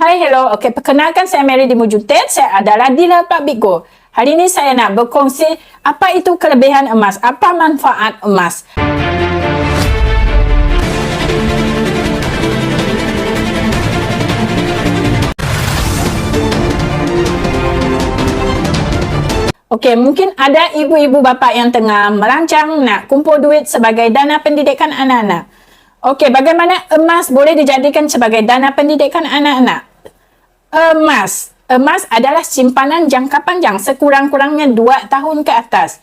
Hai, hello. Okey, perkenalkan saya Mary di Mujutet. Saya adalah dealer Pak Bigo. Hari ini saya nak berkongsi apa itu kelebihan emas, apa manfaat emas. Okey, mungkin ada ibu-ibu bapa yang tengah merancang nak kumpul duit sebagai dana pendidikan anak-anak. Okey, bagaimana emas boleh dijadikan sebagai dana pendidikan anak-anak? Emas adalah simpanan jangka panjang, sekurang-kurangnya 2 tahun ke atas.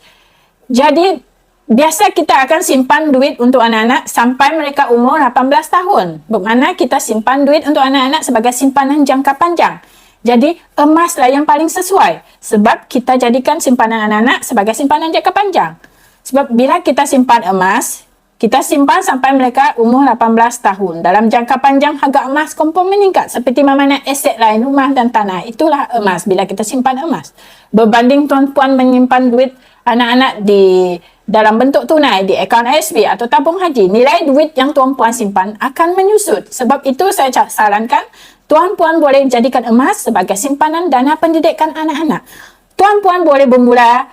Jadi, biasa kita akan simpan duit untuk anak-anak sampai mereka umur 18 tahun. Bermakna kita simpan duit untuk anak-anak sebagai simpanan jangka panjang. Jadi, emaslah yang paling sesuai. Sebab kita jadikan simpanan anak-anak sebagai simpanan jangka panjang. Sebab bila kita simpan emas, kita simpan sampai mereka umur 18 tahun. Dalam jangka panjang, harga emas kompon meningkat. Seperti mana aset lain, rumah dan tanah. Itulah emas bila kita simpan emas. Berbanding tuan-puan menyimpan duit anak-anak di dalam bentuk tunai, di akaun ASB atau tabung haji, nilai duit yang tuan-puan simpan akan menyusut. Sebab itu saya sarankan, tuan-puan boleh jadikan emas sebagai simpanan dana pendidikan anak-anak. Tuan-puan boleh bermula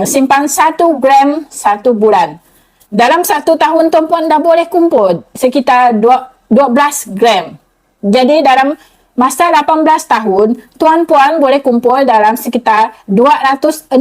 simpan 1 gram 1 bulan. Dalam 1 tahun, tuan-puan dah boleh kumpul sekitar 12 gram. Jadi, dalam masa 18 tahun, tuan-puan boleh kumpul dalam sekitar 216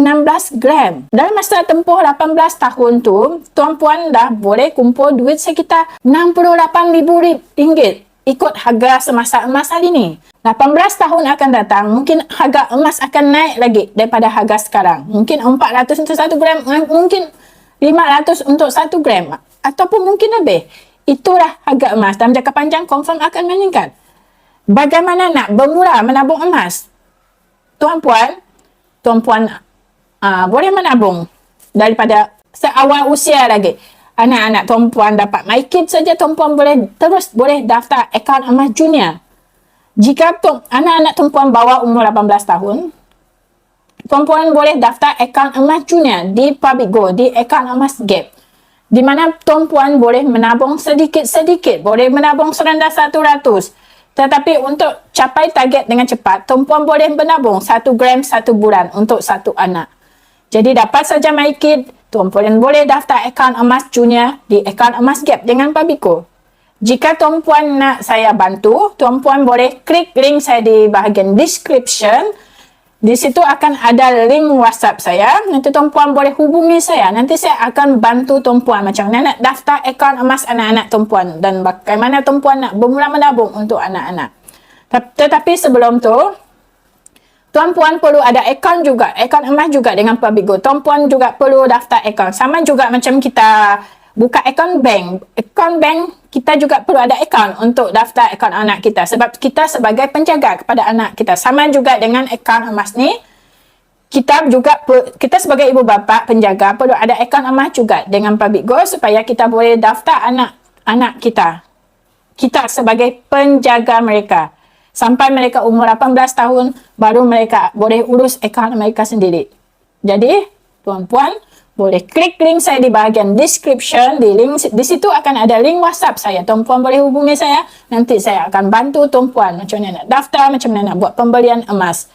gram. Dalam masa tempoh 18 tahun tu, tuan-puan dah boleh kumpul duit sekitar RM68,000 ikut harga semasa emas hari ini. 18 tahun akan datang, mungkin harga emas akan naik lagi daripada harga sekarang. Mungkin 400 untuk 1 gram, mungkin 500 untuk 1 gram ataupun mungkin lebih. Itulah harga emas. Dalam jangka panjang confirm akan meningkat. Bagaimana nak bermula menabung emas? Tuan-puan boleh menabung daripada seawal usia lagi. Anak-anak tuan-puan dapat MyKid saja, tuan-puan boleh daftar akaun emas junior. Jika anak-anak tuan-puan bawah umur 18 tahun, tuan-puan boleh daftar akaun emas junior di Pak Bigo, di akaun emas Gap. Di mana tuan-puan boleh menabung sedikit-sedikit, boleh menabung serendah 100. Tetapi untuk capai target dengan cepat, tuan-puan boleh menabung 1 gram 1 bulan untuk 1 anak. Jadi dapat saja MyKid, tuan-puan boleh daftar akaun emas junior di akaun emas Gap dengan Pak Bigo. Jika tuan-puan nak saya bantu, tuan-puan boleh klik link saya di bahagian description. Di situ akan ada link WhatsApp saya. Nanti tuan-puan boleh hubungi saya. Nanti saya akan bantu tuan-puan macam mana nak daftar akaun emas anak-anak tuan-puan dan bagaimana tuan-puan nak bermula menabung untuk anak-anak. Tetapi sebelum tu, tuan-puan perlu ada akaun juga, akaun emas juga dengan Pak Bigo. Tuan-puan juga perlu daftar akaun. Sama juga macam kita buka akaun bank. Akaun bank, kita juga perlu ada akaun untuk daftar akaun anak kita. Sebab kita sebagai penjaga kepada anak kita. Sama juga dengan akaun emas ni, kita sebagai ibu bapa penjaga perlu ada akaun emas juga dengan Pak Bigo supaya kita boleh daftar anak-anak kita. Kita sebagai penjaga mereka. Sampai mereka umur 18 tahun, baru mereka boleh urus akaun mereka sendiri. Jadi, tuan-puan boleh klik link saya di bahagian description. Di situ akan ada link WhatsApp saya. Tuan-puan boleh hubungi saya. Nanti saya akan bantu tuan-puan macam mana nak daftar, macam mana nak buat pembelian emas.